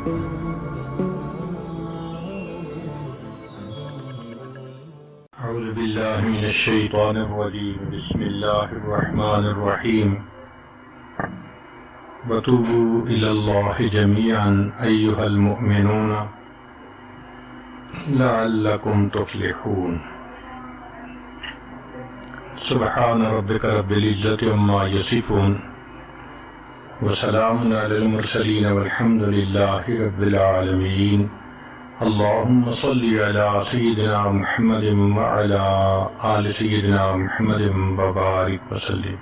أعوذ بالله من الشيطان الرجيم. بسم الله الرحمن الرحيم. وتوبوا إلى الله جميعا أيها المؤمنون لعلكم تفلحون. سبحان ربك رب العزة عما يصفون وسلام على المرسلين والحمد لله رب العالمين. اللهم صل على سيدنا محمد وعلى آل سيدنا محمد وبارك وسلم.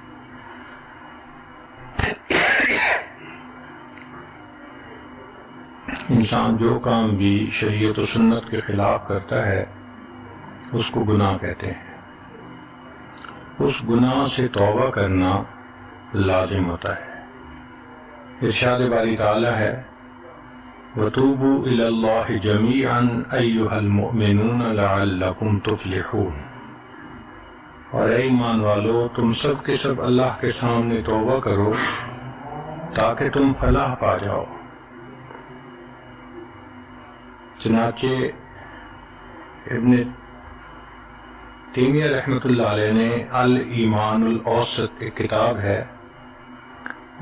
انسان جو کام بھی شریعت و سنت کے خلاف کرتا ہے اس کو گناہ کہتے ہیں. اس گناہ سے توبہ کرنا لازم ہوتا ہے. ارشاد باری تعالی ہے وَتُوبُوا إِلَى اللَّهِ جَمِيعًا أَيُّهَا الْمُؤْمِنُونَ لَعَلَّكُمْ تُفْلِحُونَ. اور اے ایمان والو تم سب کے سب اللہ کے سامنے توبہ کرو تاکہ تم فلاح پا جاؤ. چنانچہ ابن تیمیہ رحمۃ اللہ علیہ نے الایمان الاوسط ایک کتاب ہے،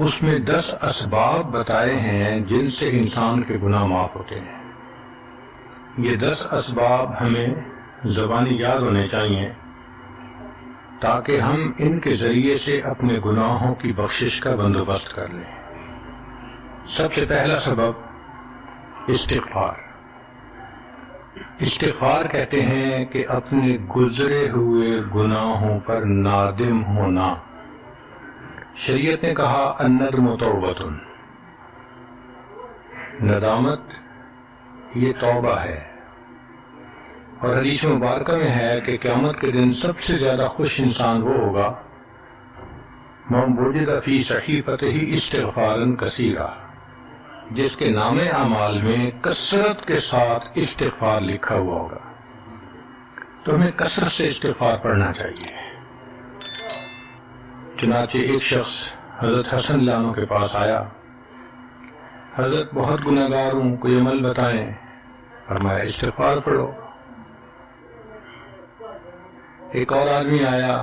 اس میں 10 اسباب بتائے ہیں جن سے انسان کے گناہ معاف ہوتے ہیں. یہ 10 اسباب ہمیں زبانی یاد ہونے چاہیے تاکہ ہم ان کے ذریعے سے اپنے گناہوں کی بخشش کا بندوبست کر لیں. سب سے پہلا سبب استغفار. استغفار کہتے ہیں کہ اپنے گزرے ہوئے گناہوں پر نادم ہونا. شریعت نے کہا الندم توبۃ، ندامت یہ توبہ ہے. اور حدیث مبارکہ میں ہے کہ قیامت کے دن سب سے زیادہ خوش انسان وہ ہوگا من وجد فی صحیفتہ استغفارا کثیرا، جس کے نام اعمال میں کثرت کے ساتھ استغفار لکھا ہوا ہوگا. تو ہمیں کثرت سے استغفار پڑھنا چاہیے. چنانچہ ایک شخص حضرت حسن اللہ عنہ کے پاس آیا، حضرت بہت گناہگار ہوں، کوئی عمل بتائیں. فرمایا استغفار پڑھو. ایک اور آدمی آیا،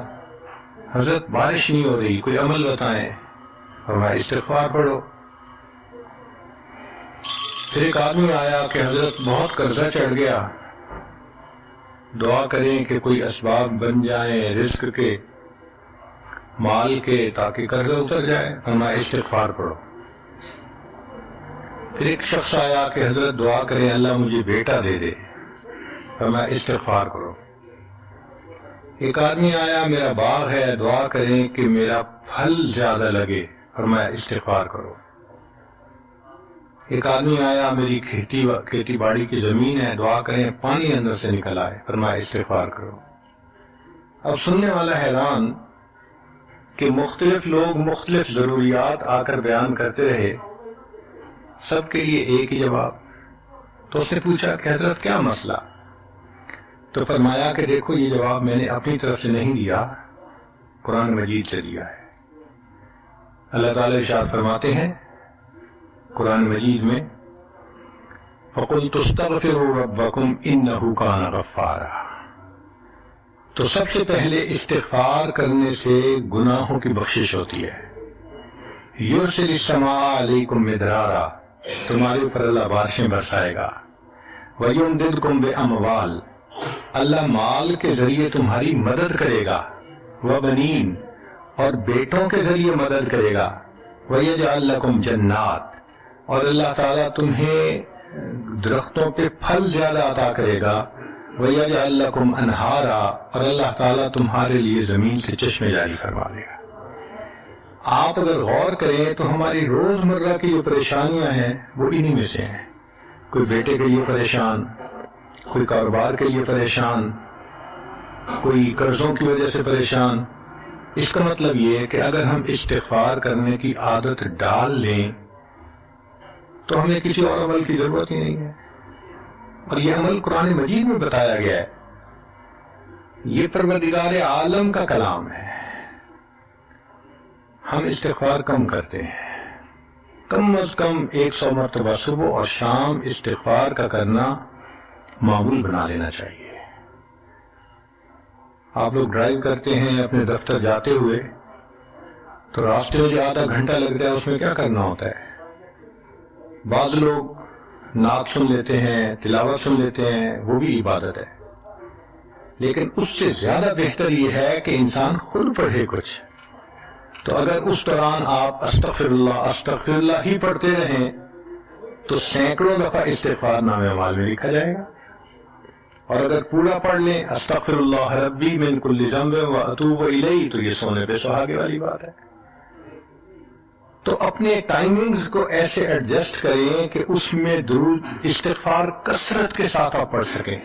حضرت بارش نہیں ہو رہی، کوئی عمل بتائیں. فرمایا استغفار پڑھو. پھر ایک آدمی آیا کہ حضرت بہت قرضہ چڑھ گیا، دعا کریں کہ کوئی اسباب بن جائیں رزق کے، مال کے، تاکہ قرضہ اتر جائے. فرمایا استغفار پڑھو. پھر ایک شخص آیا کہ حضرت دعا کریں اللہ مجھے بیٹا دے دے. فرمایا استغفار کرو. ایک آدمی آیا میرا باغ ہے، دعا کریں کہ میرا پھل زیادہ لگے. فرمایا استغفار کرو. ایک آدمی آیا میری کھیتی باڑی کی زمین ہے، دعا کریں پانی اندر سے نکل آئے. فرمایا استغفار کرو. اب سننے والا حیران کہ مختلف لوگ مختلف ضروریات آ کر بیان کرتے رہے، سب کے لیے ایک ہی جواب. تو اس نے پوچھا کہ حضرت کیا مسئلہ؟ تو فرمایا کہ دیکھو یہ جواب میں نے اپنی طرف سے نہیں دیا، قرآن مجید سے دیا ہے. اللہ تعالیٰ ارشاد فرماتے ہیں قرآن مجید میں فَقُلْتُ اسْتَغْفِرُوا رَبَّكُمْ إِنَّهُ كَانَ غَفَّارًا. تو سب سے پہلے استغفار کرنے سے گناہوں کی بخشش ہوتی ہے. یرسل السماء علیکم مدرارا، تمہارے اوپر اللہ بارشیں برسائے گا. وَيُمْدِدْكُمْ بِأَمْوَالٍ، اللہ مال کے ذریعے تمہاری مدد کرے گا. وَبَنِينَ، اور بیٹوں کے ذریعے مدد کرے گا. وَيَجْعَلْ لَكُمْ جَنَّاتٍ، اور اللہ تعالیٰ تمہیں درختوں پہ پھل زیادہ عطا کرے گا. وَيَجْعَلْ لَكُمْ أَنْهَارًا، اور اللہ تعالیٰ تمہارے لیے زمین سے چشمے جاری فرما دے گا. آپ اگر غور کریں تو ہماری روزمرہ کی جو پریشانیاں ہیں وہ انہی میں سے ہیں. کوئی بیٹے کے لیے پریشان، کوئی کاروبار کے لیے پریشان، کوئی قرضوں کی وجہ سے پریشان. اس کا مطلب یہ ہے کہ اگر ہم استغفار کرنے کی عادت ڈال لیں تو ہمیں کسی اور عمل کی ضرورت ہی نہیں ہے. اور یہ عمل قرآن مجید میں بتایا گیا ہے، یہ پروردگار عالم کا کلام ہے. ہم استغفار کم کرتے ہیں. کم از کم 100 مرتبہ صبح اور شام استغفار کا کرنا معمول بنا لینا چاہیے۔ آپ لوگ ڈرائیو کرتے ہیں اپنے دفتر جاتے ہوئے تو راستے میں جو آدھا گھنٹہ لگتا ہے اس میں کیا کرنا ہوتا ہے؟ بعض لوگ نعت سن لیتے ہیں، تلاوت سن لیتے ہیں، وہ بھی عبادت ہے، لیکن اس سے زیادہ بہتر یہ ہے کہ انسان خود پڑھے کچھ۔ تو اگر اس دوران آپ استغفر اللہ ہی پڑھتے رہیں تو سینکڑوں دفعہ استغفار نامہ اعمال میں لکھا جائے گا، اور اگر پورا پڑھ لیں استغفر اللہ ربی من کل ذنب و اتوب الیہ تو یہ سونے پہ سہاگے والی بات ہے۔ تو اپنے ٹائمنگز کو ایسے ایڈجسٹ کریں کہ اس میں درود استغفار کثرت کے ساتھ آپ پڑھ سکیں،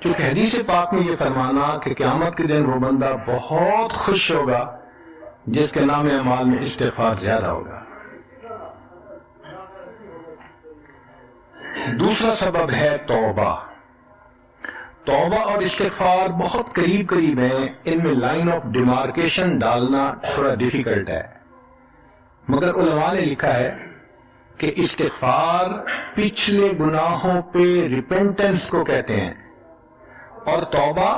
کیونکہ حدیث پاک میں یہ فرمانا کہ قیامت کے دن وہ بندہ بہت خوش ہوگا جس کے نام اعمال میں استغفار زیادہ ہوگا۔ دوسرا سبب ہے توبہ۔ توبہ اور استغفار بہت قریب قریب ہیں، ان میں لائن آف ڈیمارکیشن ڈالنا تھوڑا ڈیفیکلٹ ہے، مگر علماء نے لکھا ہے کہ استغفار پچھلے گناہوں پہ ریپینٹنس کو کہتے ہیں، اور توبہ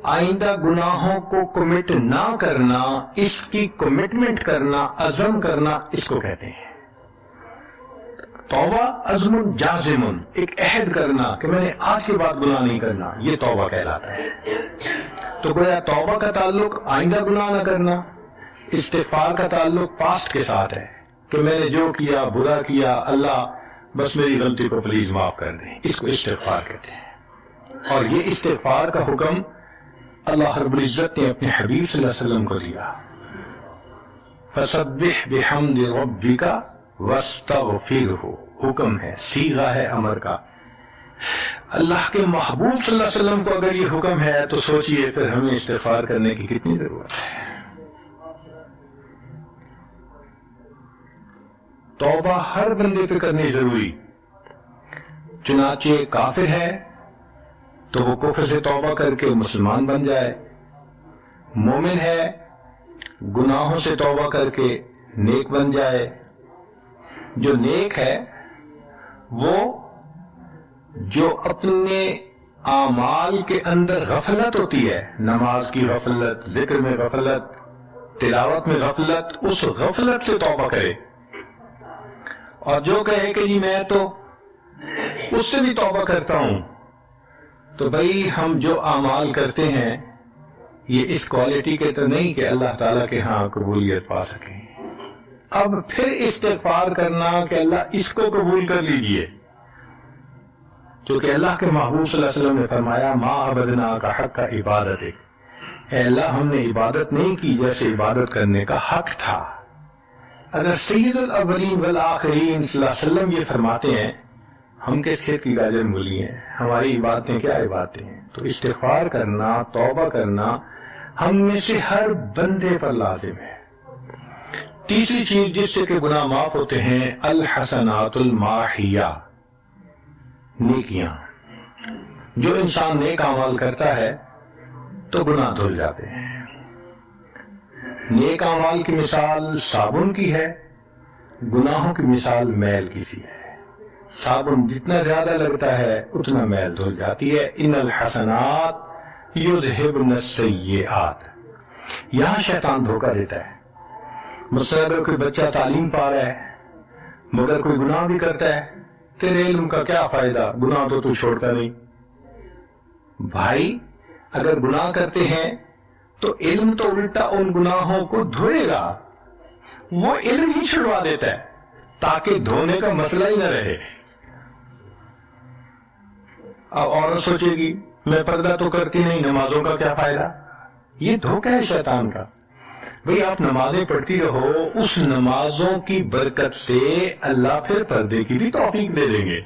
آئندہ گناہوں کو کمٹ نہ کرنا، اس کی کمٹمنٹ کرنا، عزم کرنا، اس کو کہتے ہیں۔ توبہ عزم جازم، ایک عہد کرنا کہ میں نے آج کے بعد گناہ نہیں کرنا، یہ توبہ کہلاتا ہے۔ تو گویا توبہ کا تعلق آئندہ گناہ نہ کرنا، استغفار کا تعلق پاسٹ کے ساتھ ہے کہ میں نے جو کیا برا کیا، اللہ بس میری غلطی کو پلیز معاف کر دیں، اس کو استغفار کہتے ہیں۔ اور یہ استغفار کا حکم اللہ رب العزت نے اپنے حبیب صلی اللہ علیہ وسلم کو دیا، فسبح بحمد ربک واستغفرہ، حکم ہے، صیغہ ہے امر کا۔ اللہ کے محبوب صلی اللہ علیہ وسلم کو اگر یہ حکم ہے تو سوچئے پھر ہمیں استغفار کرنے کی کتنی ضرورت ہے۔ توبہ ہر بندے پہ کرنی ضروری، چنانچہ کافر ہے تو وہ کفر سے توبہ کر کے مسلمان بن جائے، مومن ہے گناہوں سے توبہ کر کے نیک بن جائے۔ جو نیک ہے وہ جو اپنے اعمال کے اندر غفلت ہوتی ہے، نماز کی غفلت، ذکر میں غفلت، تلاوت میں غفلت، اس غفلت سے توبہ کرے، اور جو کہے کہ جی میں تو اس سے بھی توبہ کرتا ہوں، تو بھائی ہم جو اعمال کرتے ہیں یہ اس کوالٹی کے تو نہیں کہ اللہ تعالیٰ کے ہاں قبولیت پا سکیں۔ اب پھر استغفار کرنا کہ اللہ اس کو قبول کر لیجئے، کیونکہ اللہ کے محبوب صلی اللہ علیہ وسلم نے فرمایا ما عبدنا کا حق کا عبادت، اے اللہ ہم نے عبادت نہیں کی جیسے عبادت کرنے کا حق تھا۔ اگر سید الاولین والآخرین صلی اللہ علیہ وسلم یہ فرماتے ہیں، ہم کس کھیت کی گاجر مولی ہیں، ہماری عبادتیں کیا عبادتیں ہیں؟ تو استغفار کرنا، توبہ کرنا ہم میں سے ہر بندے پر لازم ہے۔ تیسری چیز جس سے کہ گناہ معاف ہوتے ہیں، الحسنات الماحیہ، نیکیاں۔ جو انسان نیک اعمال کرتا ہے تو گناہ دھل جاتے ہیں۔ نیک اعمال کی مثال صابن کی ہے، گناہوں کی مثال میل کی سی ہے۔ صابن جتنا زیادہ لگتا ہے اتنا میل دھل جاتی ہے۔ ان الحسنات یذہبن السیئات، یہاں شیطان دھوکہ دیتا ہے۔ مثلا اگر کوئی بچہ تعلیم پا رہا ہے مگر کوئی گناہ بھی کرتا ہے، تیرے علم کا کیا فائدہ، گناہ تو چھوڑتا نہیں۔ بھائی اگر گناہ کرتے ہیں تو علم تو الٹا ان گناہوں کو دھوئے گا، وہ علم ہی چھڑوا دیتا ہے تاکہ دھونے کا مسئلہ ہی نہ رہے۔ اب عورت سوچے گی میں پردہ تو کرتی نہیں، نمازوں کا کیا فائدہ؟ یہ دھوکہ ہے شیطان کا۔ بھئی آپ نمازیں پڑھتی رہو، اس نمازوں کی برکت سے اللہ پھر پردے کی بھی توفیق دے دیں گے۔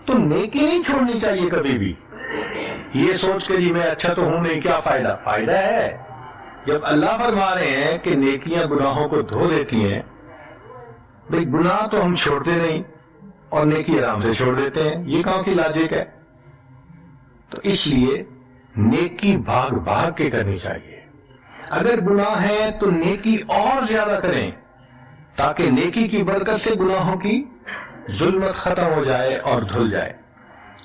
تو نیکی نہیں چھوڑنی چاہیے کبھی بھی، یہ سوچ کے جی میں اچھا تو ہوں نہیں، کیا فائدہ؟ فائدہ ہے۔ جب اللہ فرما رہے ہیں کہ نیکیاں گناہوں کو دھو دیتی ہیں، بھئی گناہ تو ہم چھوڑتے نہیں اور نیکی آرام سے چھوڑ دیتے ہیں، یہ کہاں کی لاجک ہے؟ تو اس لیے نیکی بھاگ بھاگ کے کرنی چاہیے۔ اگر گناہ ہے تو نیکی اور زیادہ کریں، تاکہ نیکی کی برکت سے گناہوں کی ظلمت ختم ہو جائے اور دھل جائے۔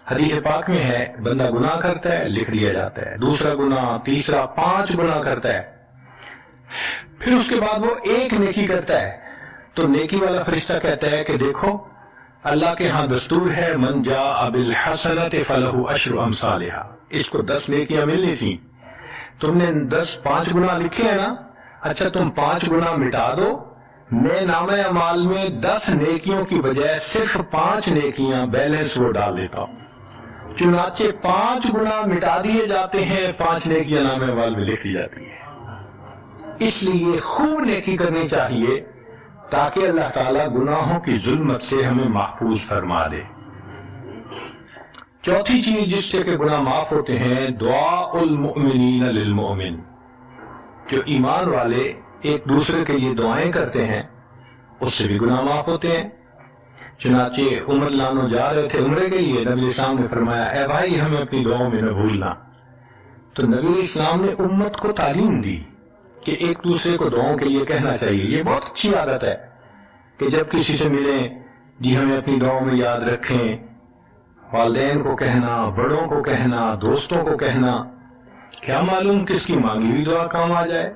حدیث پاک میں ہے بندہ گناہ کرتا ہے لکھ دیا جاتا ہے، دوسرا گناہ، تیسرا، 5 گناہ کرتا ہے، پھر اس کے بعد وہ ایک نیکی کرتا ہے تو نیکی والا فرشتہ کہتا ہے کہ دیکھو اللہ کے ہاں دستور ہے من جاء بالحسنۃ فلہ عشر امثالھا، اس کو 10 نیکیاں ملنی تھیں، تم نے 5 گناہ لکھے ہیں نا، اچھا تم 5 گناہ مٹا دو، میں نامہ اعمال میں 10 نیکیوں کی بجائے صرف 5 نیکیاں بیلنس وہ ڈال دیتا ہوں۔ چنانچہ 5 گناہ مٹا دیے جاتے ہیں، 5 نیکیاں نامہ اعمال میں لکھ دی جاتی ہیں۔ اس لیے خوب نیکی کرنی چاہیے تاکہ اللہ تعالیٰ گناہوں کی ظلمت سے ہمیں محفوظ فرما دے۔ چوتھی چیز جس سے کہ گناہ معاف ہوتے ہیں، دعاء المؤمنین للمؤمن، جو ایمان والے ایک دوسرے کے لیے دعائیں کرتے ہیں اس سے بھی گناہ معاف ہوتے ہیں۔ چنانچہ عمر لانو جا رہے تھے عمرے کے لیے، نبی اسلام نے فرمایا اے بھائی ہمیں اپنی دعاؤں میں نہ بھولنا، تو نبی اسلام نے امت کو تعلیم دی کہ ایک دوسرے کو دعاؤں کے لیے کہنا چاہیے۔ یہ بہت اچھی عادت ہے کہ جب کسی سے ملیں جی ہمیں اپنی دعاؤں میں یاد رکھیں، والدین کو کہنا، بڑوں کو کہنا، دوستوں کو کہنا، کیا معلوم کس کی مانگی ہوئی دعا کام آ جائے۔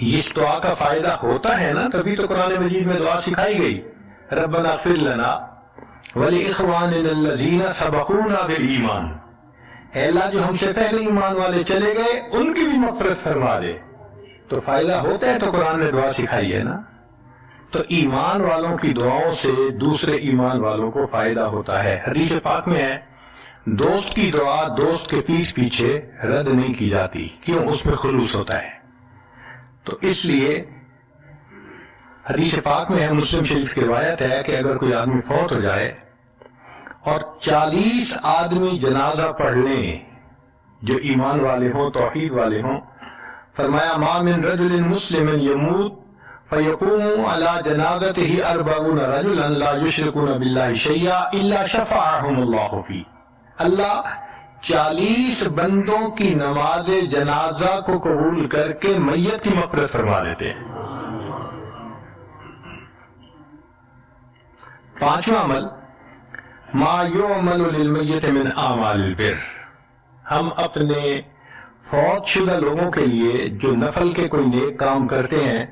اس دعا کا فائدہ ہوتا ہے نا، تبھی تو قرآن مجید میں دعا سکھائی گئی، ربنا اغفر لنا ولاخواننا الذین سبقونا بالایمان، اے اللہ جو ہم سے پہلے ایمان والے چلے گئے ان کی بھی مغفرت فرما دے۔ تو فائدہ ہوتا ہے تو قرآن نے دعا سکھائی ہے نا۔ تو ایمان والوں کی دعاؤں سے دوسرے ایمان والوں کو فائدہ ہوتا ہے۔ حدیث پاک میں ہے دوست کی دعا دوست کے پیٹھ پیچھے رد نہیں کی جاتی، کیوں؟ اس میں خلوص ہوتا ہے۔ تو اس لیے حدیث پاک میں ہے، مسلم شریف کی روایت ہے کہ اگر کوئی آدمی فوت ہو جائے اور 40 آدمی جنازہ پڑھ لیں جو ایمان والے ہوں، توحید والے ہوں، فرمایا ما من رجل مسلم یموت فیقوم علی جنازتہ 40 رجلا لا یشرکون باللہ شیئا الا شفعهم اللہ فی، اللہ 40 بندوں کی نماز جنازہ کو قبول کر کے میت کی مغفرت فرما دیتے ہیں۔ 5واں عمل ما یعمل للمیت من اعمال البر، ہم اپنے فوت شدہ لوگوں کے لیے جو نفل کے کوئی نیک کام کرتے ہیں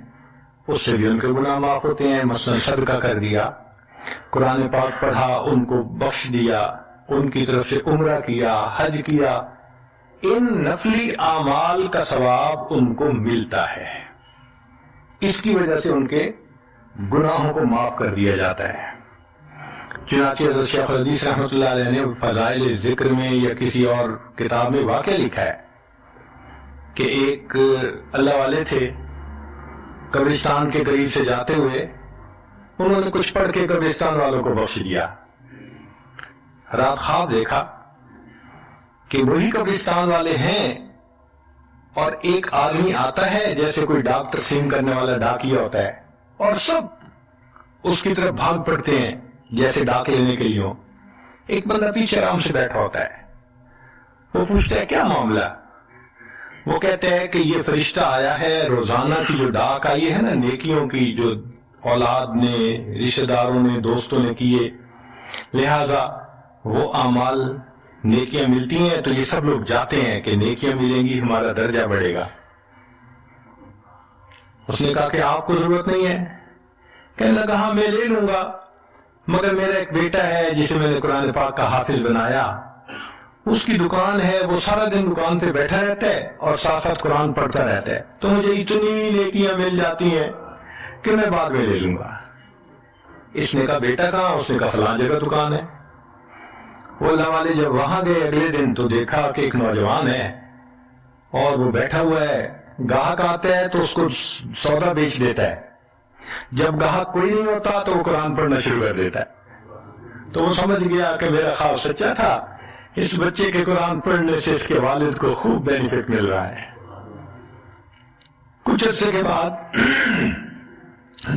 اس سے بھی ان کے گناہ معاف ہوتے ہیں۔ مثلا صدقہ کر دیا، قرآن پاک پڑھا، ان کو بخش دیا، ان کی طرف سے عمرہ کیا، حج کیا، ان نفلی اعمال کا ثواب ان کو ملتا ہے، اس کی وجہ سے ان کے گناہوں کو معاف کر دیا جاتا ہے۔ چنانچہ حضرت شیخ الحدیث رحمۃ اللہ علیہ نے فضائل ذکر میں یا کسی اور کتاب میں واقعہ لکھا ہے کہ ایک اللہ والے تھے، قبرستان کے قریب سے جاتے ہوئے انہوں نے کچھ پڑھ کے قبرستان والوں کو بخش دیا۔ رات خواب دیکھا کہ وہی قبرستان والے ہیں اور ایک آدمی آتا ہے جیسے کوئی ڈاک تقسیم کرنے والا ڈاکیا ہوتا ہے، اور سب اس کی طرف بھاگ پڑتے ہیں جیسے ڈاک لینے کے لیے ہو۔ ایک بندہ پیچھے آرام سے بیٹھا ہوتا ہے، وہ پوچھتا ہے کیا معاملہ؟ وہ کہتے ہیں کہ یہ فرشتہ آیا ہے، روزانہ کی جو ڈاک آئی ہے نا نیکیوں کی، جو اولاد نے، رشتہ داروں نے، دوستوں نے کیے، لہذا وہ اعمال نیکیاں ملتی ہیں تو یہ سب لوگ جاتے ہیں کہ نیکیاں ملیں گی، ہمارا درجہ بڑھے گا۔ اس نے کہا کہ آپ کو ضرورت نہیں ہے؟ کہنے لگا ہاں میں لے لوں گا، مگر میرا ایک بیٹا ہے جسے میں نے قرآن پاک کا حافظ بنایا، اس کی دکان ہے، وہ سارا دن دکان پہ بیٹھا رہتا ہے اور ساتھ ساتھ قرآن پڑھتا رہتا ہے، تو مجھے اتنی نیکیاں مل جاتی ہیں کہ میں بعد میں لے لوں گا۔ اس نے کہا بیٹا کہاں؟ اس نے کہا فلاں جگہ دکان ہے۔ وہ اللہ والے جب وہاں گئے اگلے دن تو دیکھا کہ ایک نوجوان ہے اور وہ بیٹھا ہوا ہے، گاہک آتا ہے تو اس کو سودا بیچ دیتا ہے، جب گاہک کوئی نہیں ہوتا تو وہ قرآن پڑھنا شروع کر دیتا ہے۔ تو وہ سمجھ گیا کہ میرا خواب سچا تھا، اس بچے کے قرآن پڑھنے سے اس کے والد کو خوب بینیفٹ مل رہا ہے۔ کچھ عرصے کے بعد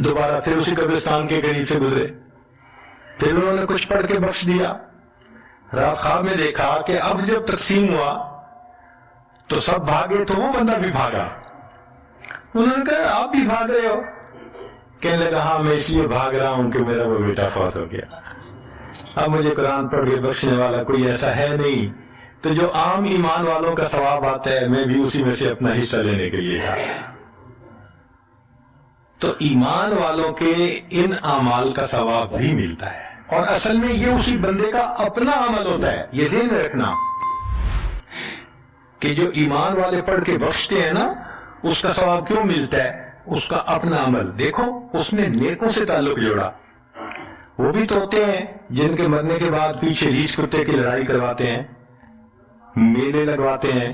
دوبارہ پھر اسی قبرستان کے قریب سے گزرے، پھر انہوں نے کچھ پڑھ کے بخش دیا۔ رات خواب میں دیکھا کہ اب جب تقسیم ہوا تو سب بھاگے تو وہ بندہ بھی بھاگا۔ انہوں نے کہا آپ بھی بھاگ رہے ہو؟ کہنے لگا ہاں میں اس لیے بھاگ رہا ہوں کہ میرا وہ بیٹا فوت ہو گیا، اب مجھے قرآن پڑھ کے بخشنے والا کوئی ایسا ہے نہیں، تو جو عام ایمان والوں کا ثواب آتا ہے میں بھی اسی میں سے اپنا حصہ لینے کے لیے آیا۔ تو ایمان والوں کے ان اعمال کا ثواب بھی ملتا ہے، اور اصل میں یہ اسی بندے کا اپنا عمل ہوتا ہے۔ یہ ذہن میں رکھنا کہ جو ایمان والے پڑھ کے بخشتے ہیں نا، اس کا ثواب کیوں ملتا ہے؟ اس کا اپنا عمل دیکھو، اس نے نیکوں سے تعلق جوڑا۔ وہ بھی تو ہوتے ہیں جن کے مرنے کے بعد پیچھے ریچھ کتے کی لڑائی کرواتے ہیں، میلے لگواتے ہیں،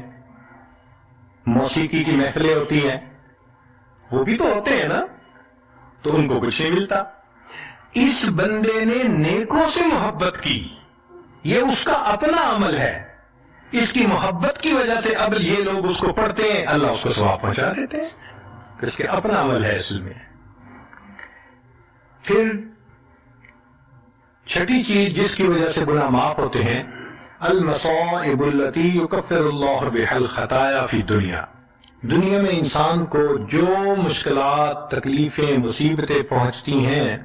موسیقی کی محفلیں ہوتی ہیں، وہ بھی تو ہوتے ہیں نا، تو ان کو کچھ نہیں ملتا۔ اس بندے نے نیکوں سے محبت کی، یہ اس کا اپنا عمل ہے، اس کی محبت کی وجہ سے اب یہ لوگ اس کو پڑھتے ہیں، اللہ اس کو ثواب پہنچا دیتے ہیں، اس کے اپنا عمل ہے اصل میں۔ پھر چھٹی چیز جس کی وجہ سے گناہ معاف ہوتے ہیں، المصائب التي يكفر الله بها الخطايا في الدنيا۔ دنیا میں انسان کو جو مشکلات، تکلیفیں، مصیبتیں پہنچتی ہیں،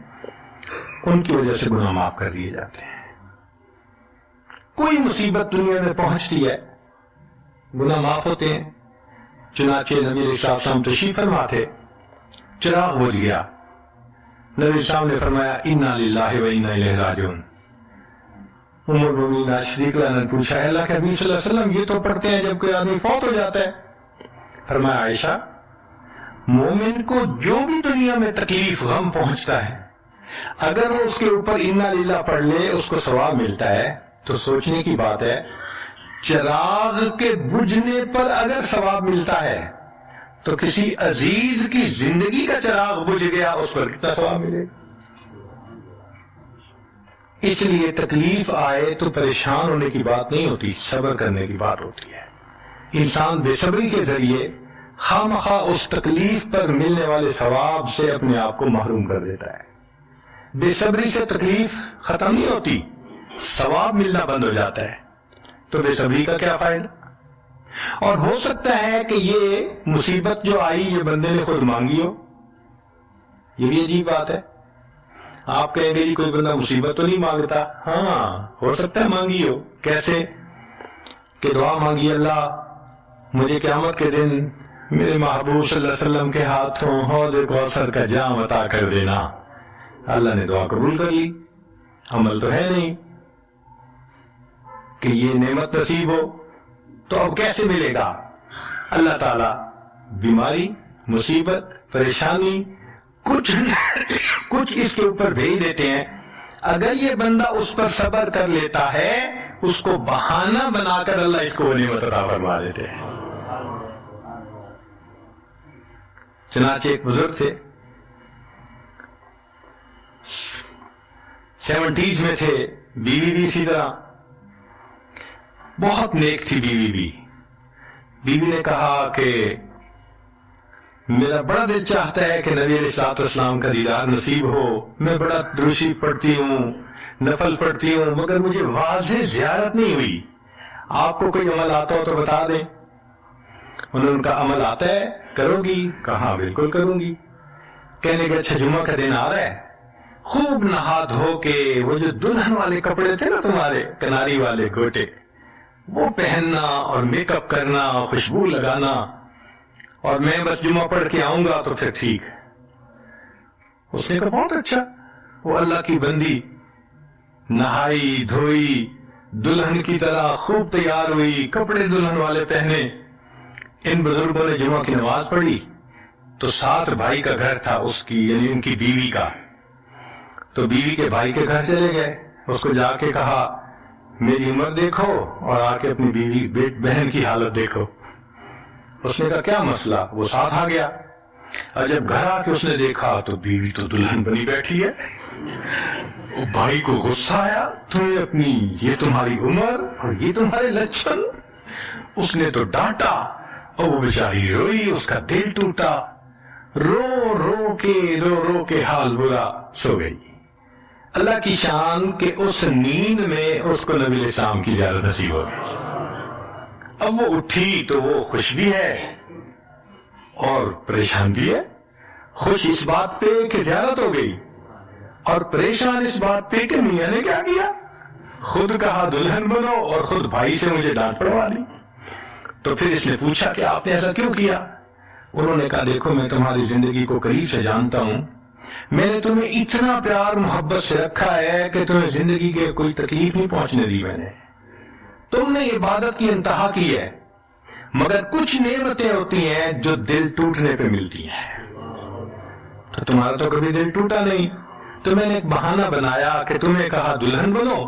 ان کی وجہ سے گناہ معاف کر دیے جاتے ہیں۔ کوئی مصیبت دنیا میں پہنچتی ہے، گناہ معاف ہوتے ہیں۔ چنانچہ نبی علیہ السلام تشریف فرما تھے، چراغ بجھ گیا، نبی علیہ السلام نے فرمایا انا للہ و انا الیہ راجعون۔ ام المؤمنین صدیقہ نے پوچھا اللہ کے حبیب صلی اللہ علیہ وسلم یہ تو پڑھتے ہیں جب کوئی آدمی فوت ہو جاتا ہے۔ فرمایا عائشہ، مومن کو جو بھی دنیا میں تکلیف، غم پہنچتا ہے، اگر وہ اس کے اوپر انا للہ پڑھ لے اس کو ثواب ملتا ہے۔ تو سوچنے کی بات ہے، چراغ کے بجھنے پر اگر ثواب ملتا ہے تو کسی عزیز کی زندگی کا چراغ بجھ گیا، اس پر کتنا ثواب ملے گا؟ اس لیے تکلیف آئے تو پریشان ہونے کی بات نہیں ہوتی، صبر کرنے کی بات ہوتی ہے۔ انسان بے صبری کے ذریعے خواہ اس تکلیف پر ملنے والے ثواب سے اپنے آپ کو محروم کر دیتا ہے۔ بے صبری سے تکلیف ختم نہیں ہوتی، ثواب ملنا بند ہو جاتا ہے، تو بے صبری کا کیا فائدہ؟ اور ہو سکتا ہے کہ یہ مصیبت جو آئی یہ بندے نے خود مانگی ہو، یہ بھی عجیب بات ہے۔ آپ کہیں گے جی کوئی بندہ مصیبت تو نہیں مانگتا، ہاں ہو سکتا ہے مانگی ہو۔ کیسے کہ دعا مانگی، اللہ مجھے قیامت کے دن میرے محبوب صلی اللہ علیہ وسلم کے ہاتھوں حوض کوثر کا جام عطا کر دینا۔ اللہ نے دعا قبول کر لی، عمل تو ہے نہیں کہ یہ نعمت نصیب ہو، تو اب کیسے ملے گا؟ اللہ تعالیٰ بیماری، مصیبت، پریشانی کچھ اس کے اوپر بھیج دیتے ہیں۔ اگر یہ بندہ اس پر صبر کر لیتا ہے، اس کو بہانہ بنا کر اللہ اس کو نعمت عطا فرما دیتے ہیں۔ چنانچہ ایک بزرگ تھے، 70s میں تھے، بیوی بھی اسی طرح، بہت نیک تھی بیوی نے کہا کہ میرا بڑا دل چاہتا ہے کہ نبی علیہ الصلوۃ والسلام کا دیدار نصیب ہو، میں بڑا درود پڑھتی ہوں، نفل پڑھتی ہوں، مگر مجھے واضح زیارت نہیں ہوئی، آپ کو کوئی عمل آتا ہو تو بتا دیں۔ انہوں نے ان کا عمل آتا ہے، کرو گی؟ کہا بالکل کروں گی۔ کہنے کہ اچھا جمعہ کا دن آ رہا ہے، خوب نہا دھو کے وہ جو دلہن والے کپڑے تھے نا تمہارے، کناری والے گوٹے، وہ پہننا اور میک اپ کرنا، خوشبو لگانا، اور میں بس جمعہ پڑھ کے آؤں گا تو پھر ٹھیک ہے۔ اس نے کہا بہت اچھا۔ وہ اللہ کی بندی نہائی دھوئی، دلہن کی طرح خوب تیار ہوئی، کپڑے دلہن والے پہنے۔ ان بزرگوں نے جمعہ کی نماز پڑھی تو ساتھ بھائی کا گھر تھا اس کی، یعنی ان کی بیوی کا، تو بیوی کے بھائی کے گھر چلے گئے، اس کو جا کے کہا میری عمر دیکھو اور آ کے اپنی بیوی بہن کی حالت دیکھو۔ اس نے کہا کیا مسئلہ؟ وہ ساتھ آ گیا، اور جب گھر آ کے اس نے دیکھا تو بیوی تو دلہن بنی بیٹھی ہے۔ بھائی کو غصہ آیا، تمہیں اپنی یہ تمہاری عمر اور یہ تمہارے لچھن۔ اس نے تو ڈانٹا اور وہ بیچاری روئی، اس کا دل ٹوٹا، رو رو کے حال برا، سو گئی۔ اللہ کی شان کہ اس نیند میں اس کو نبی علیہ السلام کی زیارت نصیب ہو گئی۔ اب وہ اٹھی تو وہ خوش بھی ہے اور پریشان بھی ہے۔ خوش اس بات پہ کہ زیارت ہو گئی اور پریشان اس بات پہ کہ میاں نے کیا کیا، خود کہا دلہن بنو اور خود بھائی سے مجھے ڈانٹ پڑوا دی۔ تو پھر اس نے پوچھا کہ آپ نے ایسا کیوں کیا؟ انہوں نے کہا دیکھو میں تمہاری زندگی کو قریب سے جانتا ہوں، میں نے تمہیں اتنا پیار محبت سے رکھا ہے کہ تمہیں زندگی کے کوئی تکلیف نہیں پہنچنے دی میں نے، تم نے عبادت کی انتہا کی ہے، مگر کچھ نعمتیں ہوتی ہیں جو دل ٹوٹنے پہ ملتی ہیں، تو تمہارا تو کبھی دل ٹوٹا نہیں، تو میں نے ایک بہانہ بنایا کہ تمہیں کہا دلہن بنو،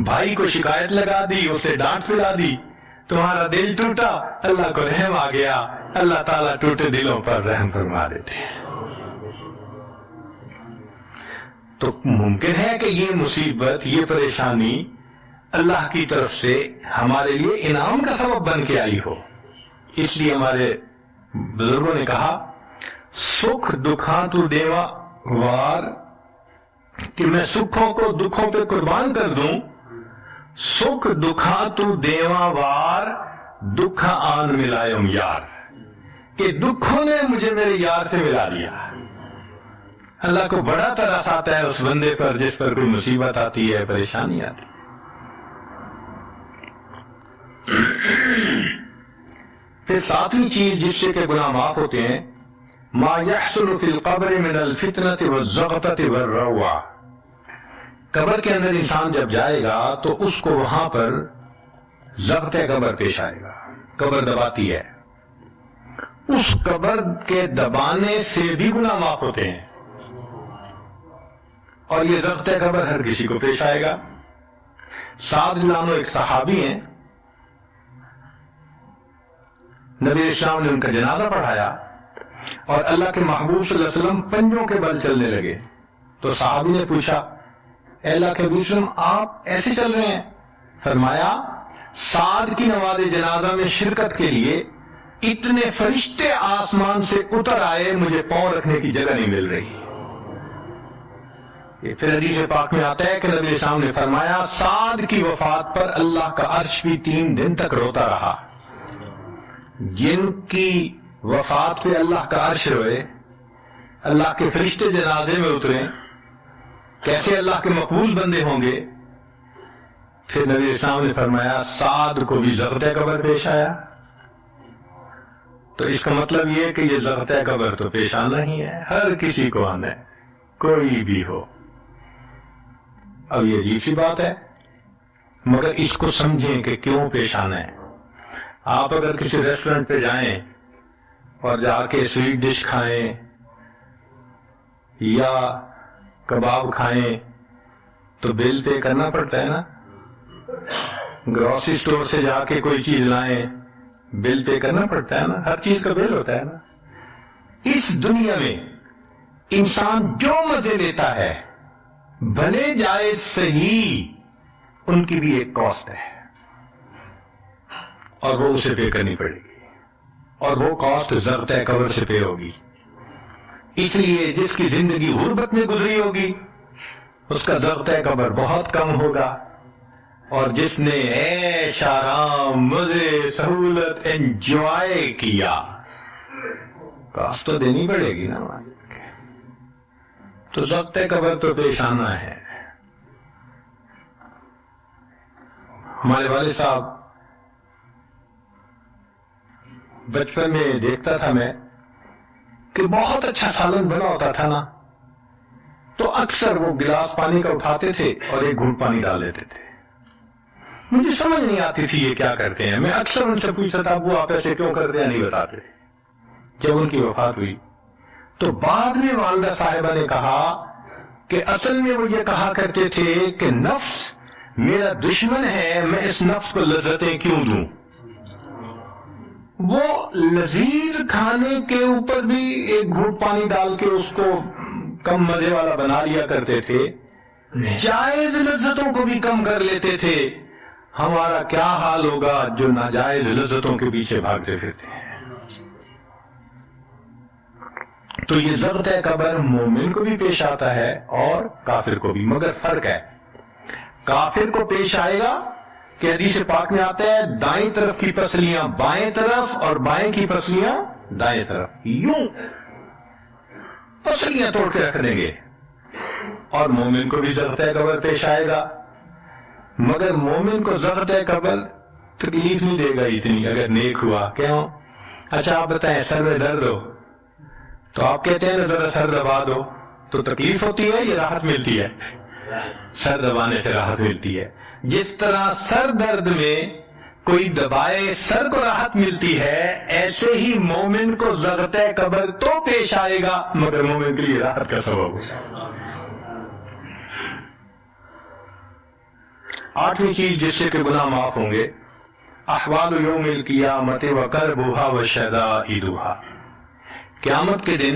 بھائی کو شکایت لگا دی، اسے ڈانٹ پلا دی، تمہارا دل ٹوٹا، اللہ کو رحم آ گیا، اللہ تعالیٰ ٹوٹے دلوں پر رحم فرما دیتے ہیں۔ تو ممکن ہے کہ یہ مصیبت، یہ پریشانی اللہ کی طرف سے ہمارے لیے انعام کا سبب بن کے آئی ہو۔ اس لیے ہمارے بزرگوں نے کہا سکھ دکھاں تو دیوا وار، کہ میں سکھوں کو دکھوں پہ قربان کر دوں، سکھ دکھاں تو دیوا وار، دکھا آن ملائم یار، کہ دکھوں نے مجھے میرے یار سے ملا دیا۔ اللہ کو بڑا ترس آتا ہے اس بندے پر جس پر کوئی مصیبت آتی ہے، پریشانی آتی ہے۔ پھر ساتویں چیز جس سے کہ گناہ معاف ہوتے ہیں، ما يحصل في القبر من الفتنة والزغطة والروع، قبر کے اندر انسان جب جائے گا تو اس کو وہاں پر ضبط قبر پیش آئے گا، قبر دباتی ہے، اس قبر کے دبانے سے بھی گناہ معاف ہوتے ہیں، اور یہ ضبط قبر ہر کسی کو پیش آئے گا۔ سعد نامو ایک صحابی ہیں، نبی اسلام نے ان کا جنازہ پڑھایا اور اللہ کے محبوب صلی اللہ علیہ وسلم پنجوں کے بل چلنے لگے، تو صحابی نے پوچھا اے اللہ کے حبیب وسلم آپ ایسے چل رہے ہیں؟ فرمایا سعد کی نماز جنازہ میں شرکت کے لیے اتنے فرشتے آسمان سے اتر آئے، مجھے پاؤں رکھنے کی جگہ نہیں مل رہی۔ یہ پھر حدیث پاک میں آتا ہے کہ نبی اسلام نے فرمایا سعد کی وفات پر اللہ کا عرش بھی 3 دن تک روتا رہا۔ جن کی وفات پہ اللہ کا عرش روئے، اللہ کے فرشتے جنازے میں اتریں، کیسے اللہ کے مقبول بندے ہوں گے؟ پھر نبی اسلام نے فرمایا سعد کو بھی ضبط قبر پیش آیا۔ تو اس کا مطلب یہ ہے کہ یہ ضبط قبر تو پیش آنا ہی ہے، ہر کسی کو آنا ہے، کوئی بھی ہو۔ اب یہ عجیب سی بات ہے، مگر اس کو سمجھیں کہ کیوں پیش آنا ہے۔ آپ اگر کسی ریسٹورنٹ پہ جائیں اور جا کے سویٹ ڈش کھائیں یا کباب کھائیں تو بل پے کرنا پڑتا ہے نا، گروسری سٹور سے جا کے کوئی چیز لائیں بل پے کرنا پڑتا ہے نا، ہر چیز کا بل ہوتا ہے نا۔ اس دنیا میں انسان جو مزے لیتا ہے بھلے جائز صحیح، ان کی بھی ایک کاسٹ ہے اور وہ اسے پے کرنی پڑے گی، اور وہ کاسٹ ضبط قبر سے پے ہوگی۔ اس لیے جس کی زندگی غربت میں گزری ہوگی اس کا ضبط قبر بہت کم ہوگا، اور جس نے عیش آرام مزے سہولت انجوائے کیا کاسٹ تو دینی پڑے گی نا۔ تو ضبط قبر تو پیش آنا ہے۔ ہمارے والد صاحب بچپن میں دیکھتا تھا میں کہ بہت اچھا سالن بنا ہوتا تھا نا، تو اکثر وہ گلاس پانی کا اٹھاتے تھے اور ایک گھونٹ پانی ڈال دیتے تھے۔ مجھے سمجھ نہیں آتی تھی یہ کیا کرتے ہیں، میں اکثر ان سے پوچھتا تھا ابو آپ ایسے کیوں کرتے ہیں، نہیں بتاتے تھے۔ جب ان کی وفات ہوئی تو بعد میں والدہ صاحبہ نے کہا کہ اصل میں وہ یہ کہا کرتے تھے کہ نفس میرا دشمن ہے، میں اس نفس کو لذتیں کیوں دوں۔ وہ لذیذ کھانے کے اوپر بھی ایک گھونٹ پانی ڈال کے اس کو کم مزے والا بنا لیا کرتے تھے، جائز لذتوں کو بھی کم کر لیتے تھے۔ ہمارا کیا حال ہوگا جو ناجائز لذتوں کے پیچھے بھاگتے پھرتے ہیں۔ تو یہ ضبط قبر مومن کو بھی پیش آتا ہے اور کافر کو بھی، مگر فرق ہے، کافر کو پیش آئے گا کہ حدیث پاک میں آتا ہے دائیں طرف کی پسلیاں بائیں طرف اور بائیں کی پسلیاں دائیں طرف، یوں پسلیاں توڑ کے رکھ دیں گے، اور مومن کو بھی ضغط قبر پیش آئے گا، مگر مومن کو ضغط قبر تکلیف نہیں دے گا اتنی اگر نیک ہوا۔ کیوں؟ اچھا آپ بتائیں، سر میں درد ہو تو آپ کہتے ہیں نا ذرا سر دبا دو، تو تکلیف ہوتی ہے یا راحت ملتی ہے؟ سر دبانے سے راحت ملتی ہے۔ جس طرح سر درد میں کوئی دبائے سر کو راحت ملتی ہے، ایسے ہی مومن کو ضغط قبر تو پیش آئے گا مگر مومن کے لیے راحت کا سبب ہوگا۔ آٹھویں چیز جس سے کہ گناہ معاف ہوں گے، احوال یوم القیامت وکربھا وشدائدھا، قیامت کے دن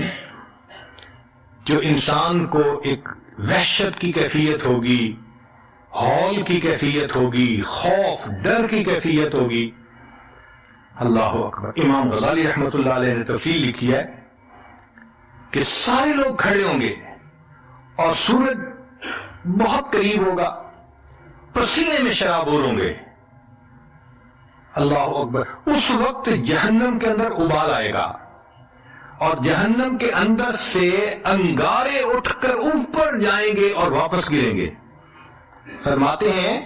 جو انسان کو ایک وحشت کی کیفیت ہوگی، ہول کی کیفیت ہوگی، خوف ڈر کی کیفیت ہوگی۔ اللہ اکبر۔ امام غزالی رحمۃ اللہ علیہ نے تفصیل لکھی ہے کہ سارے لوگ کھڑے ہوں گے اور سورج بہت قریب ہوگا، پسینے میں شرابور ہوں گے۔ اللہ اکبر۔ اس وقت جہنم کے اندر ابال آئے گا اور جہنم کے اندر سے انگارے اٹھ کر اوپر جائیں گے اور واپس گریں گے۔ فرماتے ہیں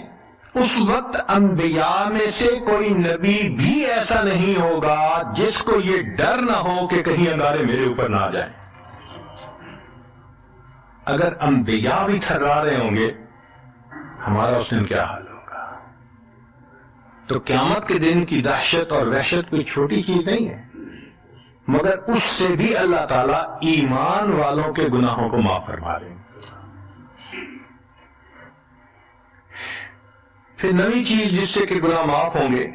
اس وقت انبیاء میں سے کوئی نبی بھی ایسا نہیں ہوگا جس کو یہ ڈر نہ ہو کہ کہیں انگارے میرے اوپر نہ آ جائیں۔ اگر انبیاء بھی تھرا رہے ہوں گے، ہمارا اس دن کیا حال ہوگا؟ تو قیامت کے دن کی دہشت اور وحشت کوئی چھوٹی چیز نہیں ہے، مگر اس سے بھی اللہ تعالیٰ ایمان والوں کے گناہوں کو معاف فرما دیں گے۔ پھر نویں چیز جس سے کہ گناہ معاف ہوں گے،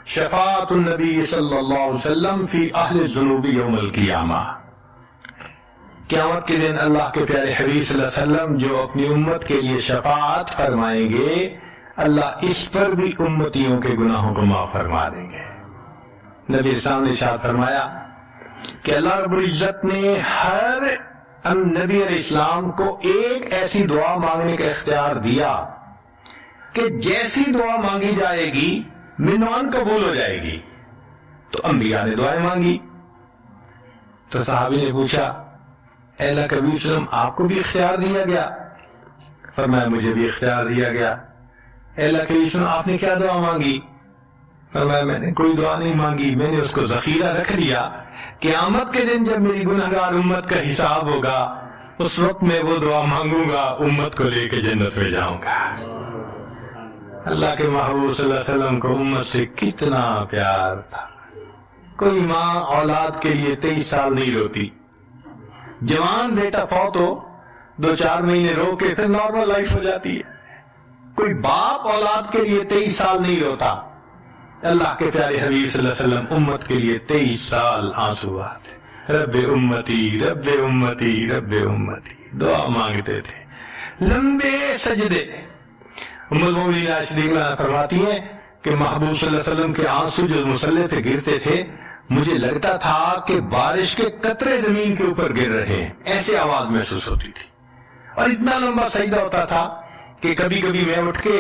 شفاعت النبی صلی اللہ علیہ وسلم فی اہل الذنوب یوم القیامہ، قیامت کے دن اللہ کے پیارے حبیب صلی اللہ علیہ وسلم جو اپنی امت کے لیے شفاعت فرمائیں گے، اللہ اس پر بھی امتیوں کے گناہوں کو معاف فرما دیں گے۔ نبی اسلام نے ارشاد فرمایا کہ اللہ رب العزت نے ہر نبی علیہ السلام کو ایک ایسی دعا مانگنے کا اختیار دیا کہ جیسی دعا مانگی جائے گی منوان قبول ہو جائے گی۔ تو انبیاء نے دعائیں مانگی، تو صحابی نے پوچھا اے اللہ کے نبی صلی اللہ علیہ وسلم آپ کو بھی اختیار دیا گیا؟ فرمایا مجھے بھی اختیار دیا گیا۔ اے اللہ کے نبی صلی اللہ علیہ وسلم آپ نے کیا دعا مانگی؟ فرمایا میں نے کوئی دعا نہیں مانگی، میں نے اس کو ذخیرہ رکھ لیا، قیامت کے دن جب میری گنہگار امت کا حساب ہوگا اس وقت میں وہ دعا مانگوں گا، امت کو لے کے جنت میں جاؤں گا۔ اللہ کے محبوب صلی اللہ علیہ وسلم کو امت سے کتنا پیار تھا۔ کوئی ماں اولاد کے لیے 23 سال نہیں روتی، جوان بیٹا فوت ہو 2-4 مہینے رو کے پھر نارمل لائف ہو جاتی ہے۔ کوئی باپ اولاد کے لیے 23 سال نہیں روتا، اللہ کے پیارے حبیب صلی اللہ علیہ وسلم امت کے لیے 23 سال آنسو آتے، رب امتی رب امتی رب امتی دعا مانگتے تھے، لمبے سجدے۔ ام المؤمنین عائشہ رضی اللہ عنہا فرماتی ہیں کہ محبوب صلی اللہ علیہ وسلم کے آنسو جو مصلی پہ گرتے تھے مجھے لگتا تھا کہ بارش کے قطرے زمین کے اوپر گر رہے ہیں، ایسے آواز محسوس ہوتی تھی، اور اتنا لمبا سجدہ ہوتا تھا کہ کبھی کبھی میں اٹھ کے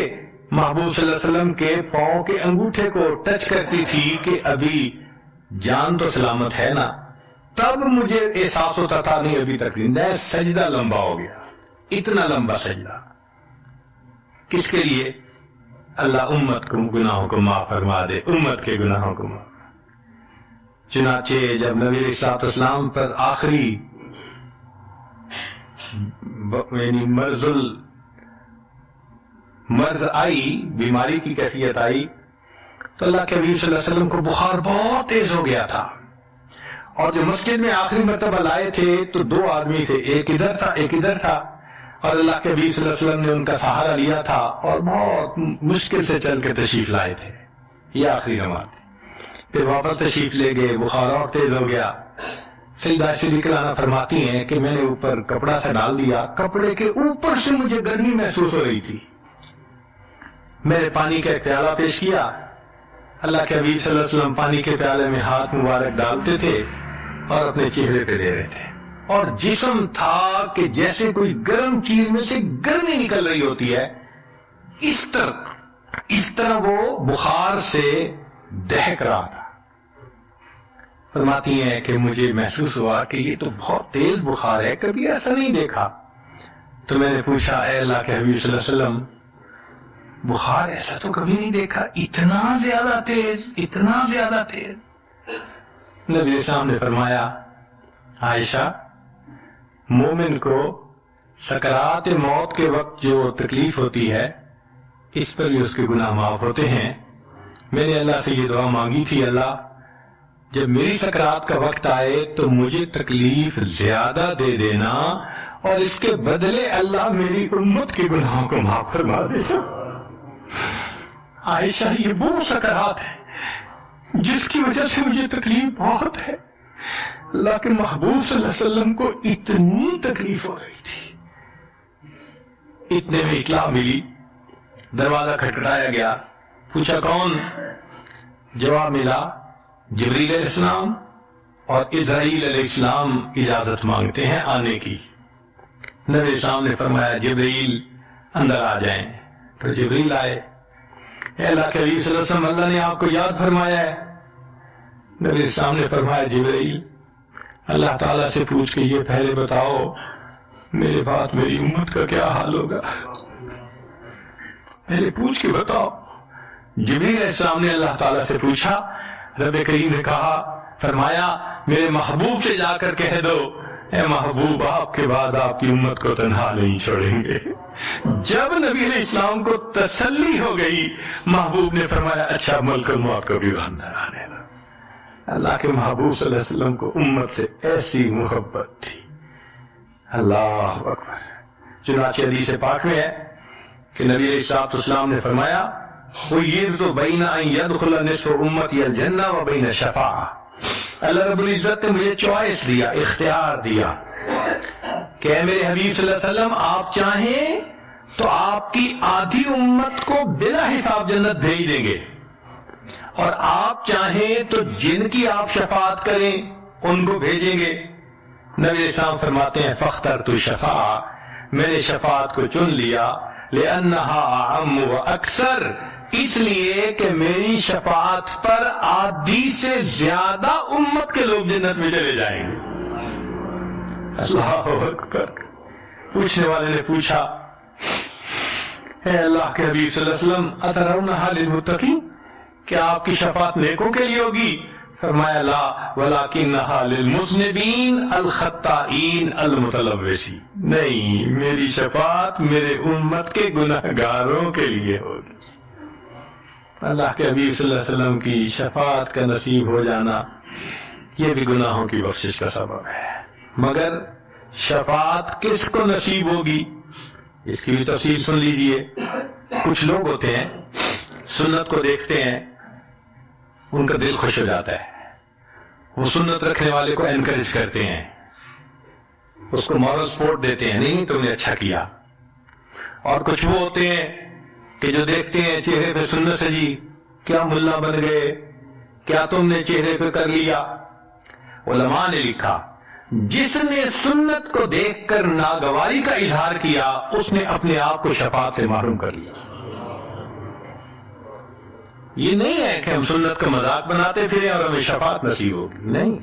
محبوب صلی اللہ علیہ وسلم کے پاؤں کے انگوٹھے کو ٹچ کرتی تھی کہ ابھی جان تو سلامت ہے نا، تب مجھے احساس ہوتا تھا نہیں ابھی تک زندہ ہے، سجدہ لمبا ہو گیا۔ اتنا لمبا سجدہ کس کے لیے؟ اللہ امت کو گناہوں کو معاف فرما دے، امت کے گناہوں کو معاف۔ چنانچہ جب نبی علیہ الصلوۃ والسلام پر آخری یعنی مرض آئی، بیماری کی کیفیت آئی، تو اللہ کے حبیب صلی اللہ علیہ وسلم کو بخار بہت تیز ہو گیا تھا، اور جو مسجد میں آخری مرتبہ لائے تھے تو 2 آدمی تھے، ایک ادھر تھا ایک ادھر تھا، اور اللہ کے حبیب صلی اللہ علیہ وسلم نے ان کا سہارا لیا تھا اور بہت مشکل سے چل کے تشریف لائے تھے۔ یہ آخری نماز تھی، پھر واپس تشریف لے گئے، بخار اور تیز ہو گیا۔ سیدہ عائشہ رضی اللہ عنہا فرماتی ہیں کہ میں نے اوپر کپڑا سے ڈال دیا، کپڑے کے اوپر سے مجھے گرمی محسوس ہو رہی تھی، میں نے پانی کا ایک پیالہ پیش کیا، اللہ کے حبیب صلی اللہ علیہ وسلم پانی کے پیالے میں ہاتھ مبارک ڈالتے تھے اور اپنے چہرے پہ دے رہے تھے، اور جسم تھا کہ جیسے کوئی گرم چیز میں سے گرمی نکل رہی ہوتی ہے، اس طرح وہ بخار سے دہک رہا تھا۔ فرماتی ہیں کہ مجھے محسوس ہوا کہ یہ تو بہت تیز بخار ہے، کبھی ایسا نہیں دیکھا. تو میں نے پوچھا اے اللہ کے حبیب صلی اللہ علیہ وسلم، بخار ایسا تو کبھی نہیں دیکھا، اتنا زیادہ تیز، اتنا زیادہ تیز. نبی السلام نے فرمایا عائشہ، مومن کو سکرات موت کے وقت جو تکلیف ہوتی ہے اس پر بھی اس کے گناہ معاف ہوتے ہیں. میں نے اللہ سے یہ دعا مانگی تھی، اللہ جب میری سکرات کا وقت آئے تو مجھے تکلیف زیادہ دے دینا، اور اس کے بدلے اللہ میری امت کے گناہوں کو معاف فرما دینا. عائشہ، یہ وہ سکرات ہے جس کی وجہ سے مجھے تکلیف بہت ہے. اللہ کے محبوب صلی اللہ علیہ وسلم کو اتنی تکلیف ہو رہی تھی. اتنے میں اطلاع ملی، دروازہ کھٹکھٹایا گیا، پوچھا کون؟ جواب ملا جبریل علیہ السلام اور اسرائیل علیہ السلام اجازت مانگتے ہیں آنے کی. نبی السلام نے فرمایا جبریل اندر آ جائیں. تو جبریل آئے. اے اللہ کے حبیب صلی اللہ علیہ وسلم، اللہ نے آپ کو یاد فرمایا ہے. نبی السلام نے فرمایا جبریل اللہ تعالیٰ سے پوچھ کے یہ پہلے بتاؤ میرے بعد میری امت کا کیا حال ہوگا، پہلے پوچھ کے بتاؤ. جبریل علیہ السلام نے اللہ تعالیٰ سے پوچھا. رب کریم نے کہا، فرمایا میرے محبوب سے جا کر کہہ دو اے محبوب آپ کے بعد آپ کی امت کو تنہا نہیں چھوڑیں گے. جب نبی علیہ السلام کو تسلی ہو گئی، محبوب نے فرمایا اچھا ملک الموت کو بھی اندر آنے دو. اللہ کے محبوب صلی اللہ علیہ وسلم کو امت سے ایسی محبت تھی. اللہ اکبر. چنانچہ حدیث پاک میں ہے کہ نبی علیہ السلام نے فرمایا خیرت بین ان یدخل نصف امتی الجنہ و بین شفاعہ. اللہ رب العزت نے مجھے چوائس دیا، اختیار دیا کہ اے میرے حبیب صلی اللہ علیہ وسلم آپ چاہیں تو آپ کی آدھی امت کو بلا حساب جنت بھیج دیں گے، اور آپ چاہیں تو جن کی آپ شفاعت کریں ان کو بھیجیں گے. نبی السلام فرماتے ہیں فاخترت الشفاعہ، میں نے شفاعت کو چن لیا، لأنہا اعم و اکثر، اس لیے کہ میری شفاعت پر آدھی سے زیادہ امت کے لوگ جنت میں چلے جائیں گے. اللہ اکبر. پوچھنے والے نے پوچھا اے اللہ کے حبیب صلی اللہ علیہ وسلم اترونہا للمتقین، کیا آپ کی شفاعت نیکوں کے لیے ہوگی؟ فرمایا لا ولکنہا للمذنبین الخطائین المتلوثین، نہیں میری شفاعت میرے امت کے گناہگاروں کے لیے ہوگی. اللہ کے حبیب صلی اللہ علیہ وسلم کی شفاعت کا نصیب ہو جانا یہ بھی گناہوں کی بخشش کا سبب ہے. مگر شفاعت کس کو نصیب ہوگی اس کی بھی تفصیل سن لیجئے. کچھ لوگ ہوتے ہیں سنت کو دیکھتے ہیں ان کا دل خوش ہو جاتا ہے، وہ سنت رکھنے والے کو انکریج کرتے ہیں، اس کو مورل سپورٹ دیتے ہیں، نہیں تم نے اچھا کیا. اور کچھ وہ ہوتے ہیں کہ جو دیکھتے ہیں چہرے پہ سنت سے جی کیا ملا بن گئے، کیا تم نے چہرے پہ کر لیا. علماء نے لکھا جس نے سنت کو دیکھ کر ناگواری کا اظہار کیا اس نے اپنے آپ کو شفاعت سے محروم کر لیا. یہ نہیں ہے کہ ہم سنت کا مذاق بناتے پھریں اور ہمیں شفاعت نصیب ہوگی، نہیں.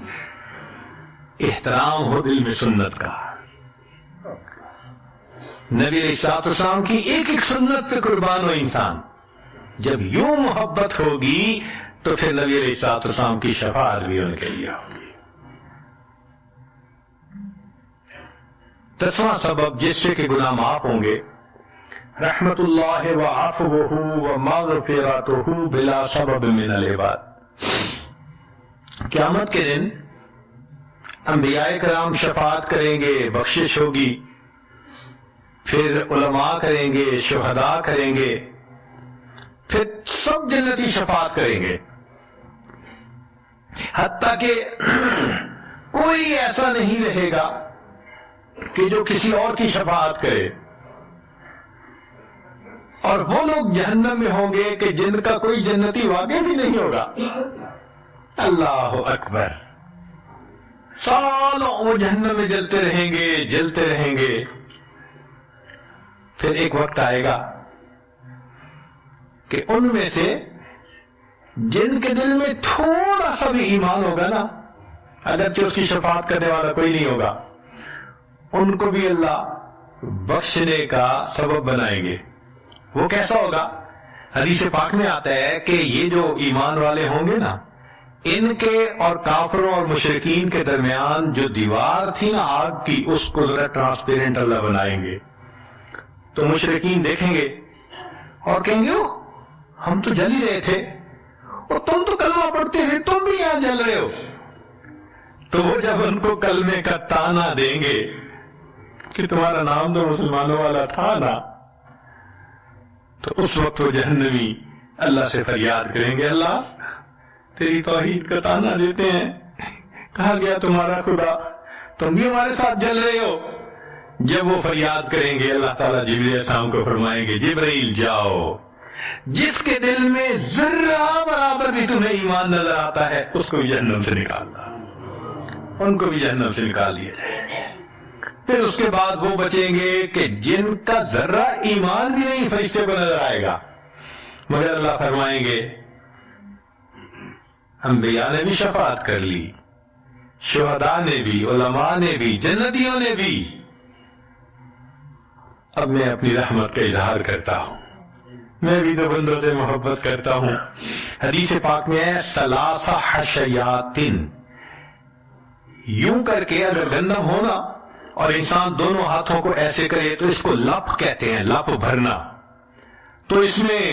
احترام ہو دل میں سنت کا. نبی علیہ السلام کی ایک ایک سنت پہ قربان ہو انسان. جب یوں محبت ہوگی تو پھر نبی علیہ السلام کی شفاعت بھی ان کے لیے ہوگی. 10واں سبب جس سے کہ گناہ معاف ہوں گے، رحمت اللہ و عفوہ و مغفرتہ بلا سبب من العباد. قیامت کے دن انبیاء کرام شفاعت کریں گے، بخشش ہوگی، پھر علماء کریں گے، شہداء کریں گے، پھر سب جنتی شفاعت کریں گے، حتیٰ کہ کوئی ایسا نہیں رہے گا کہ جو کسی اور کی شفاعت کرے. اور وہ لوگ جہنم میں ہوں گے کہ جن کا کوئی جنتی واقع بھی نہیں ہوگا. اللہ اکبر. سالوں وہ جہنم میں جلتے رہیں گے، جلتے رہیں گے. پھر ایک وقت آئے گا کہ ان میں سے جن کے دل میں تھوڑا سا بھی ایمان ہوگا نا، اگرچہ اس کی شفاعت کرنے والا کوئی نہیں ہوگا، ان کو بھی اللہ بخشنے کا سبب بنائیں گے۔ وہ کیسا ہوگا؟ حدیث پاک میں آتا ہے کہ یہ جو ایمان والے ہوں گے نا، ان کے اور کافروں اور مشرکین کے درمیان جو دیوار تھی نا آگ کی، اس کو ذرا ٹرانسپیرنٹ اللہ بنائیں گے۔ تو مشرکین دیکھیں گے اور کہیں گے ہم تو جل ہی رہے تھے، اور تم تو کلمہ پڑھتے تھے، تم بھی یہاں جل رہے ہو۔ تو وہ جب ان کو کلمے کا تانا دیں گے کہ تمہارا نام تو مسلمانوں والا تھا نا، تو اس وقت وہ جہنمی اللہ سے فریاد کریں گے، اللہ تیری توحید کا تانا دیتے ہیں، کہا گیا تمہارا خدا، تم بھی ہمارے ساتھ جل رہے ہو۔ جب وہ فریاد کریں گے، اللہ تعالیٰ جبریل علیہ السلام کو فرمائیں گے، جبریل جاؤ، جس کے دل میں ذرہ برابر بھی تمہیں ایمان نظر آتا ہے اس کو بھی جہنم سے نکالنا، ان کو بھی جہنم سے نکال دیا جائے۔ پھر اس کے بعد وہ بچیں گے کہ جن کا ذرہ ایمان بھی نہیں فرشتے کو نظر آئے گا، مگر اللہ فرمائیں گے انبیاء نے بھی شفاعت کر لی، شہداء نے بھی، علماء نے بھی، جنتیوں نے بھی، اب میں اپنی رحمت کا اظہار کرتا ہوں، میں بھی تو بندوں سے محبت کرتا ہوں۔ حدیث پاک میں ہے ثلاثہ حشیاتن، یوں کر کے اگر گندم ہونا اور انسان دونوں ہاتھوں کو ایسے کرے تو اس کو لپ کہتے ہیں، لپ بھرنا، تو اس میں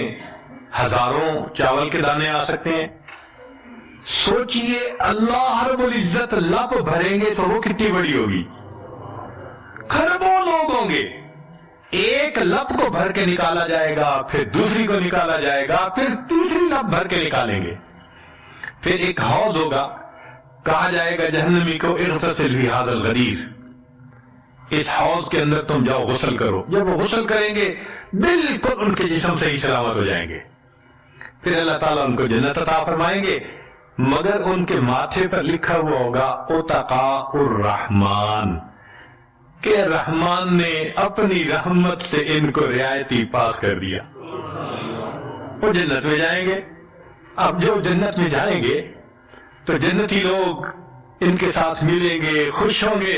ہزاروں چاول کے دانے آ سکتے ہیں۔ سوچئے اللہ رب العزت لپ بھریں گے تو وہ کتنی بڑی ہوگی، کھربوں لوگ ہوں گے، ایک لپ کو بھر کے نکالا جائے گا، پھر دوسری کو نکالا جائے گا، پھر تیسری لپ بھر کے نکالیں گے، پھر ایک حوض ہوگا، کہا جائے گا جہنمی کو اغتسل فی ھذا الغدیر، اس حوض کے اندر تم جاؤ غسل کرو۔ جب وہ غسل کریں گے بالکل ان کے جسم صحیح سلامت ہو جائیں گے، پھر اللہ تعالیٰ ان کو جنت عطا فرمائیں گے، مگر ان کے ماتھے پر لکھا ہوا ہوگا اتقاء الرحمن، کہ رحمان نے اپنی رحمت سے ان کو رعایتی پاس کر دیا، وہ جنت میں جائیں گے۔ اب جو جنت میں جائیں گے تو جنتی لوگ ان کے ساتھ ملیں گے، خوش ہوں گے،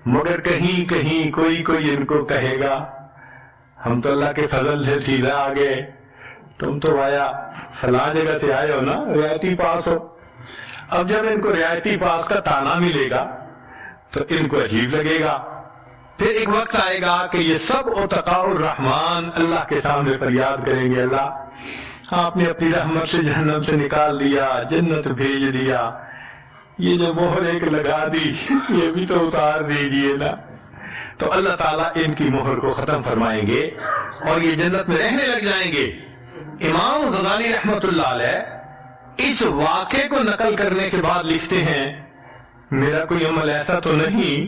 مگر کہیں کہیں کوئی ان کو کہے گا ہم تو اللہ کے فضل سے سیدھا آ گئے، تم تو آیا فلاں جگہ سے آئے ہو نا، رعایتی پاس ہو۔ اب جب ان کو رعایتی پاس کا تانا ملے گا تو ان کو عجیب لگے گا، پھر ایک وقت آئے گا کہ یہ سب اتقاء الرحمن اللہ کے سامنے فریاد کریں گے، اللہ آپ نے اپنی رحمت سے جہنم سے نکال دیا، جنت بھیج دیا، یہ جو مہر ایک لگا دی یہ بھی تو اتار دیجئے نا۔ تو اللہ تعالیٰ ان کی مہر کو ختم فرمائیں گے اور یہ جنت میں رہنے لگ جائیں گے۔ امام غزالی رحمت اللہ علیہ اس واقعے کو نقل کرنے کے بعد لکھتے ہیں، میرا کوئی عمل ایسا تو نہیں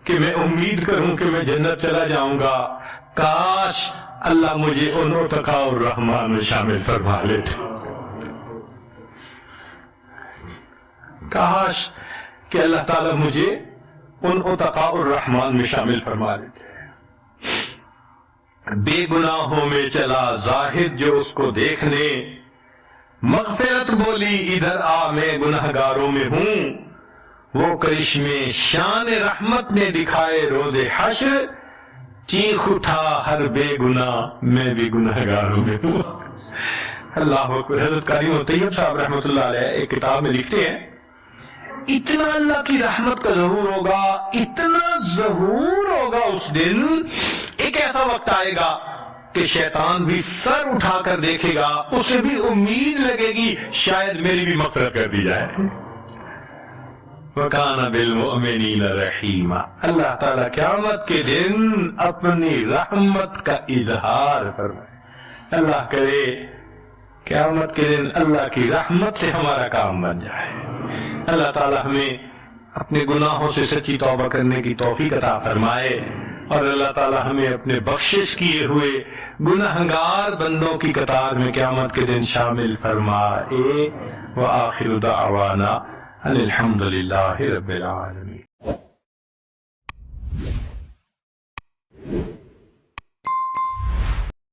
کہ میں امید کروں کہ میں جنت چلا جاؤں گا، کاش اللہ مجھے ان اتقاء الرحمن میں شامل فرما لیتے، کاش کہ اللہ تعالیٰ مجھے ان اتقاء الرحمن میں شامل فرما لیتے۔ بے گناہوں میں چلا زاہد جو اس کو دیکھنے، مغفرت بولی ادھر آ میں گنہگاروں میں ہوں، وہ کرشمے شان رحمت نے دکھائے روز حشر، چیخ اٹھا ہر بے گناہ میں بھی گنہگاروں میں ہوں۔ اللہ اکبر۔ حضرت قاری طیب صاحب رحمۃ اللہ علیہ ایک کتاب میں لکھتے ہیں، اتنا اللہ کی رحمت کا ظہور ہوگا، اتنا ظہور ہوگا اس دن، ایک ایسا وقت آئے گا کہ شیطان بھی سر اٹھا کر دیکھے گا، اسے بھی امید لگے گی شاید میری بھی مغفرت کر دی جائے۔ وَكَانَ بِالْمُؤْمِنِينَ رَحِيمًا۔ اللہ تعالیٰ قیامت کے دن اپنی رحمت کا اظہار فرمائے۔ اللہ کرے قیامت کے دن اللہ کی رحمت سے ہمارا کام بن جائے۔ اللہ تعالیٰ ہمیں اپنے گناہوں سے سچی توبہ کرنے کی توفیق عطا فرمائے، اور اللہ تعالیٰ ہمیں اپنے بخشش کیے ہوئے گنہگار بندوں کی قطار میں قیامت کے دن شامل فرمائے۔ وآخر دعوانا الحمد للہ رب العالمین۔